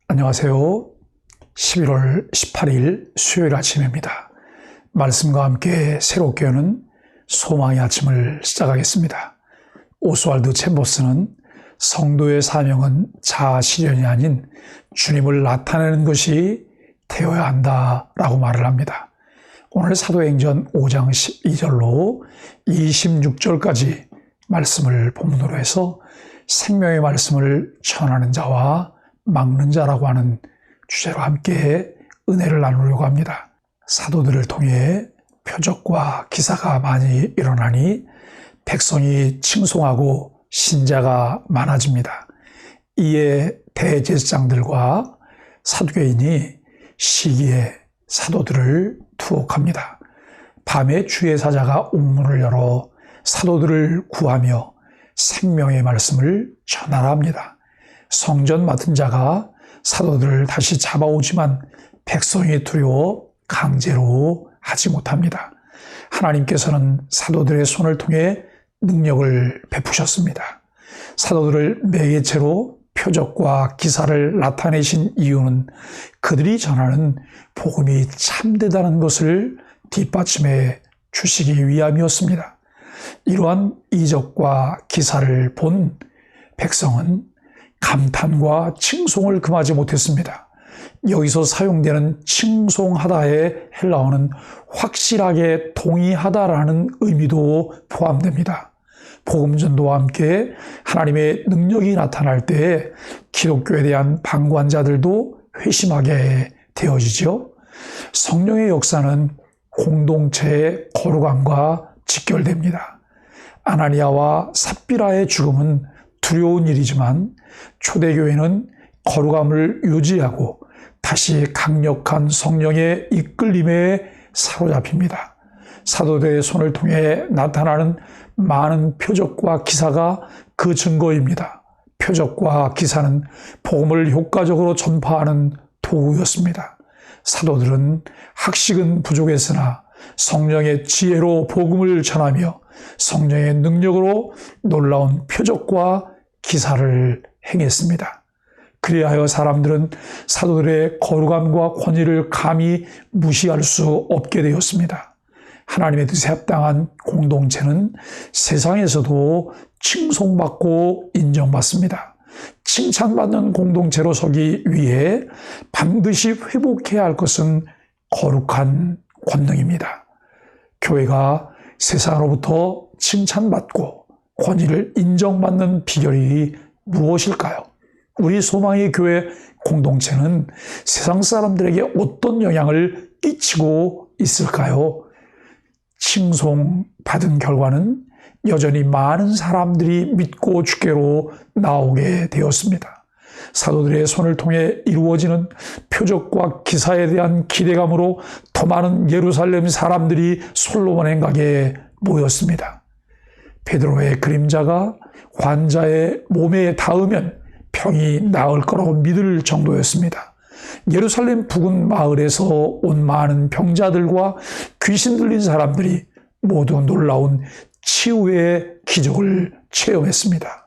안녕하세요. 11월 18일 수요일 아침입니다. 말씀과 함께 새롭게 여는 소망의 아침을 시작하겠습니다. 오스왈드 챔버스는 성도의 사명은 자아 실현이 아닌 주님을 나타내는 것이 되어야 한다라고 말을 합니다. 오늘 사도행전 5장 12절로 26절까지 말씀을 본문으로 해서 생명의 말씀을 전하는 자와 막는 자라고 하는 주제로 함께 은혜를 나누려고 합니다. 사도들을 통해 표적과 기사가 많이 일어나니 백성이 칭송하고 신자가 많아집니다. 이에 대제사장들과 사두개인이 시기에 사도들을 투옥합니다. 밤에 주의 사자가 옥문을 열어 사도들을 구하며 생명의 말씀을 전하라 합니다. 성전 맡은 자가 사도들을 다시 잡아오지만 백성이 두려워 강제로 하지 못합니다. 하나님께서는 사도들의 손을 통해 능력을 베푸셨습니다. 사도들을 매개체로 표적과 기사를 나타내신 이유는 그들이 전하는 복음이 참되다는 것을 뒷받침해 주시기 위함이었습니다. 이러한 이적과 기사를 본 백성은 감탄과 칭송을 금하지 못했습니다. 여기서 사용되는 칭송하다의 헬라어는 확실하게 동의하다라는 의미도 포함됩니다. 복음 전도와 함께 하나님의 능력이 나타날 때 기독교에 대한 방관자들도 회심하게 되어지죠. 성령의 역사는 공동체의 거룩함과 직결됩니다. 아나니아와 삽비라의 죽음은 두려운 일이지만 초대교회는 거룩함을 유지하고 다시 강력한 성령의 이끌림에 사로잡힙니다. 사도들의 손을 통해 나타나는 많은 표적과 기사가 그 증거입니다. 표적과 기사는 복음을 효과적으로 전파하는 도구였습니다. 사도들은 학식은 부족했으나 성령의 지혜로 복음을 전하며 성령의 능력으로 놀라운 표적과 기사를 행했습니다. 그리하여 사람들은 사도들의 거룩함과 권위를 감히 무시할 수 없게 되었습니다. 하나님의 뜻에 합당한 공동체는 세상에서도 칭송받고 인정받습니다. 칭찬받는 공동체로 서기 위해 반드시 회복해야 할 것은 거룩한 권능입니다. 교회가 세상으로부터 칭찬받고 권위를 인정받는 비결이 무엇일까요? 우리 소망의 교회 공동체는 세상 사람들에게 어떤 영향을 끼치고 있을까요? 칭송받은 결과는 여전히 많은 사람들이 믿고 주께로 나오게 되었습니다. 사도들의 손을 통해 이루어지는 표적과 기사에 대한 기대감으로 더 많은 예루살렘 사람들이 솔로몬 행각에 모였습니다. 베드로의 그림자가 환자의 몸에 닿으면 병이 나을 거라고 믿을 정도였습니다. 예루살렘 부근 마을에서 온 많은 병자들과 귀신 들린 사람들이 모두 놀라운 치유의 기적을 체험했습니다.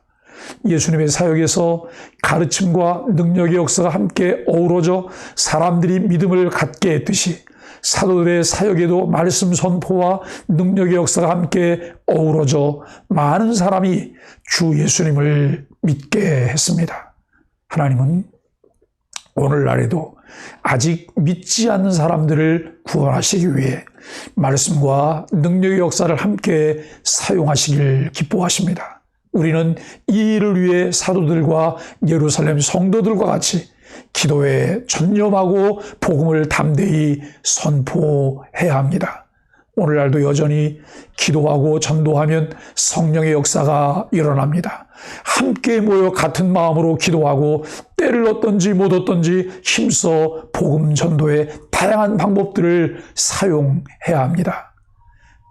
예수님의 사역에서 가르침과 능력의 역사가 함께 어우러져 사람들이 믿음을 갖게 했듯이 사도들의 사역에도 말씀 선포와 능력의 역사가 함께 어우러져 많은 사람이 주 예수님을 믿게 했습니다. 하나님은 오늘날에도 아직 믿지 않는 사람들을 구원하시기 위해 말씀과 능력의 역사를 함께 사용하시길 기뻐하십니다. 우리는 이 일을 위해 사도들과 예루살렘 성도들과 같이 기도에 전념하고 복음을 담대히 선포해야 합니다. 오늘날도 여전히 기도하고 전도하면 성령의 역사가 일어납니다. 함께 모여 같은 마음으로 기도하고 때를 얻든지 못 얻든지 힘써 복음 전도의 다양한 방법들을 사용해야 합니다.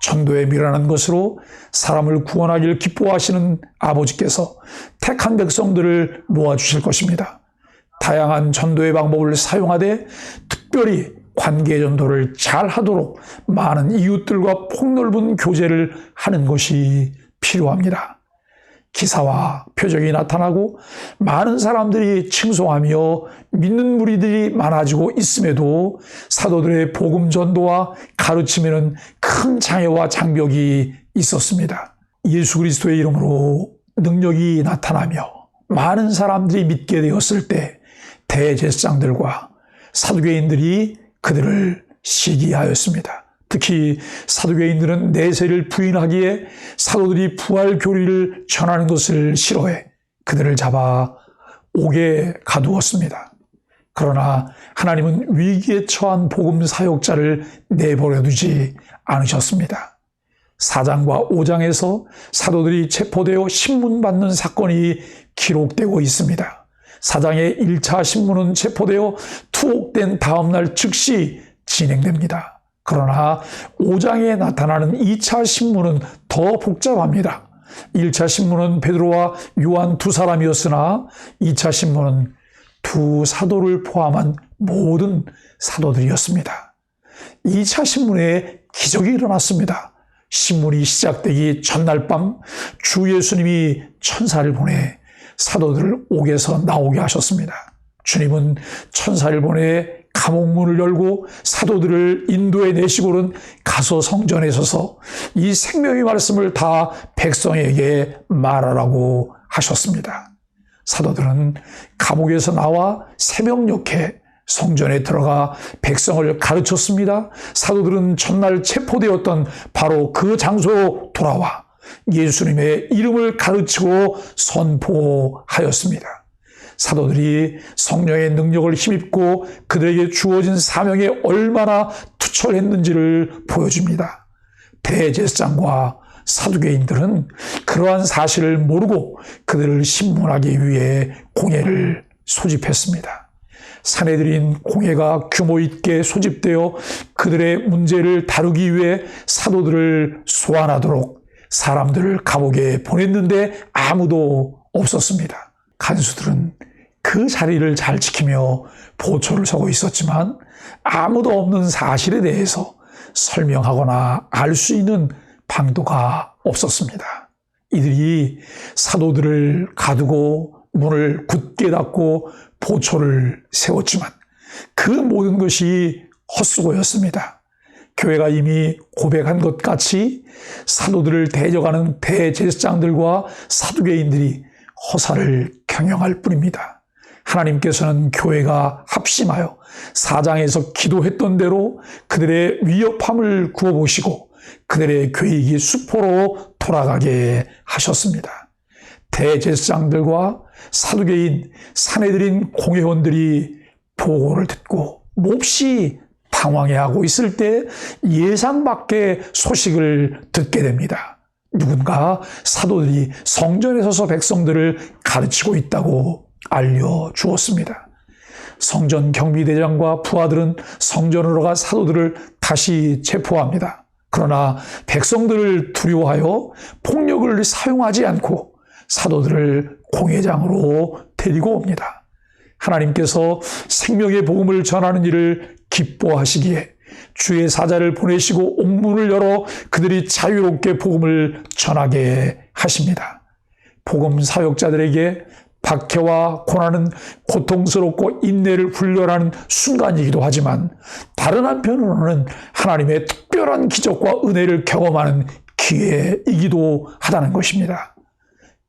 전도에 미련한 것으로 사람을 구원하길 기뻐하시는 아버지께서 택한 백성들을 모아주실 것입니다. 다양한 전도의 방법을 사용하되 특별히 관계 전도를 잘 하도록 많은 이웃들과 폭넓은 교제를 하는 것이 필요합니다. 기사와 표적이 나타나고 많은 사람들이 칭송하며 믿는 무리들이 많아지고 있음에도 사도들의 복음 전도와 가르침에는 큰 장애와 장벽이 있었습니다. 예수 그리스도의 이름으로 능력이 나타나며 많은 사람들이 믿게 되었을 때 대제사장들과 사두개인들이 그들을 시기하였습니다. 특히 사두개인들은 내세를 부인하기에 사도들이 부활 교리를 전하는 것을 싫어해 그들을 잡아 옥에 가두었습니다. 그러나 하나님은 위기에 처한 복음 사역자를 내버려 두지 않으셨습니다. 4장과 5장에서 사도들이 체포되어 신문받는 사건이 기록되고 있습니다. 4장의 1차 신문은 체포되어 투옥된 다음날 즉시 진행됩니다. 그러나 5장에 나타나는 2차 신문은 더 복잡합니다. 1차 신문은 베드로와 요한 두 사람이었으나 2차 신문은 두 사도를 포함한 모든 사도들이었습니다. 2차 신문에 기적이 일어났습니다. 신문이 시작되기 전날 밤 주 예수님이 천사를 보내 사도들을 옥에서 나오게 하셨습니다. 주님은 천사를 보내 감옥문을 열고 사도들을 인도해 내시고는 가서 성전에 서서 이 생명의 말씀을 다 백성에게 말하라고 하셨습니다. 사도들은 감옥에서 나와 새벽녘에 성전에 들어가 백성을 가르쳤습니다. 사도들은 전날 체포되었던 바로 그 장소로 돌아와 예수님의 이름을 가르치고 선포하였습니다. 사도들이 성령의 능력을 힘입고 그들에게 주어진 사명에 얼마나 투철했는지를 보여줍니다. 대제사장과 사두개인들은 그러한 사실을 모르고 그들을 신문하기 위해 공회를 소집했습니다. 사내들인 공회가 규모 있게 소집되어 그들의 문제를 다루기 위해 사도들을 소환하도록 사람들을 감옥에 보냈는데 아무도 없었습니다. 간수들은 그 자리를 잘 지키며 보초를 서고 있었지만 아무도 없는 사실에 대해서 설명하거나 알 수 있는 방도가 없었습니다. 이들이 사도들을 가두고 문을 굳게 닫고 보초를 세웠지만 그 모든 것이 헛수고였습니다. 교회가 이미 고백한 것 같이 사도들을 대적하는 대제사장들과 사두개인들이 허사를 경영할 뿐입니다. 하나님께서는 교회가 합심하여 4장에서 기도했던 대로 그들의 위협함을 구워보시고 그들의 계획이 수포로 돌아가게 하셨습니다. 대제사장들과 사두개인, 사내들인 공회원들이 보고를 듣고 몹시 당황해하고 있을 때 예상 밖의 소식을 듣게 됩니다. 누군가 사도들이 성전에 서서 백성들을 가르치고 있다고 알려주었습니다. 성전 경비대장과 부하들은 성전으로 가 사도들을 다시 체포합니다. 그러나 백성들을 두려워하여 폭력을 사용하지 않고 사도들을 공회장으로 데리고 옵니다. 하나님께서 생명의 복음을 전하는 일을 기뻐하시기에 주의 사자를 보내시고 옥문을 열어 그들이 자유롭게 복음을 전하게 하십니다. 복음 사역자들에게 박해와 고난은 고통스럽고 인내를 훈련하는 순간이기도 하지만 다른 한편으로는 하나님의 특별한 기적과 은혜를 경험하는 기회이기도 하다는 것입니다.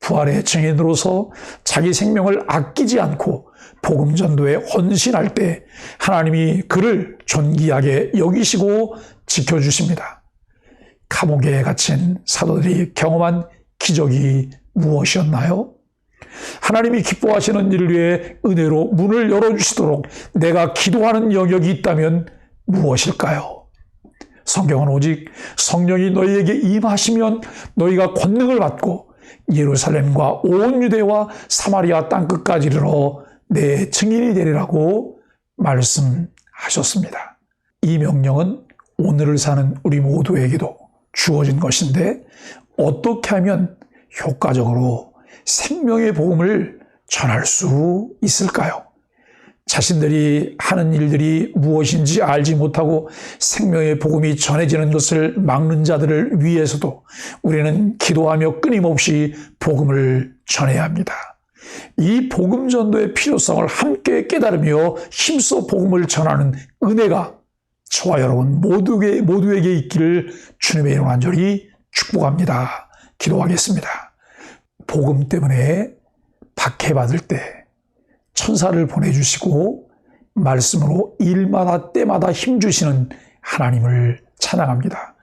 부활의 증인으로서 자기 생명을 아끼지 않고 복음 전도에 헌신할 때 하나님이 그를 존귀하게 여기시고 지켜주십니다. 감옥에 갇힌 사도들이 경험한 기적이 무엇이었나요? 하나님이 기뻐하시는 일을 위해 은혜로 문을 열어주시도록 내가 기도하는 영역이 있다면 무엇일까요? 성경은 오직 성령이 너희에게 임하시면 너희가 권능을 받고 예루살렘과 온 유대와 사마리아 땅끝까지 이르러 내 증인이 되리라고 말씀하셨습니다. 이 명령은 오늘을 사는 우리 모두에게도 주어진 것인데 어떻게 하면 효과적으로 생명의 복음을 전할 수 있을까요? 자신들이 하는 일들이 무엇인지 알지 못하고 생명의 복음이 전해지는 것을 막는 자들을 위해서도 우리는 기도하며 끊임없이 복음을 전해야 합니다. 이 복음 전도의 필요성을 함께 깨달으며 힘써 복음을 전하는 은혜가 저와 여러분 모두에게 있기를 주님의 이름으로 간절히 축복합니다. 기도하겠습니다. 복음 때문에 박해받을 때 천사를 보내주시고 말씀으로 일마다 때마다 힘주시는 하나님을 찬양합니다.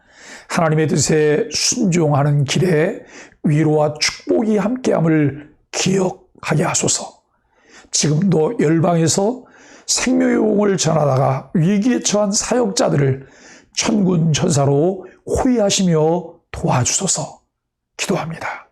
하나님의 뜻에 순종하는 길에 위로와 축복이 함께함을 기억하게 하소서. 지금도 열방에서 생명의 복음을 전하다가 위기에 처한 사역자들을 천군 천사로 호위하시며 도와주소서. 기도합니다.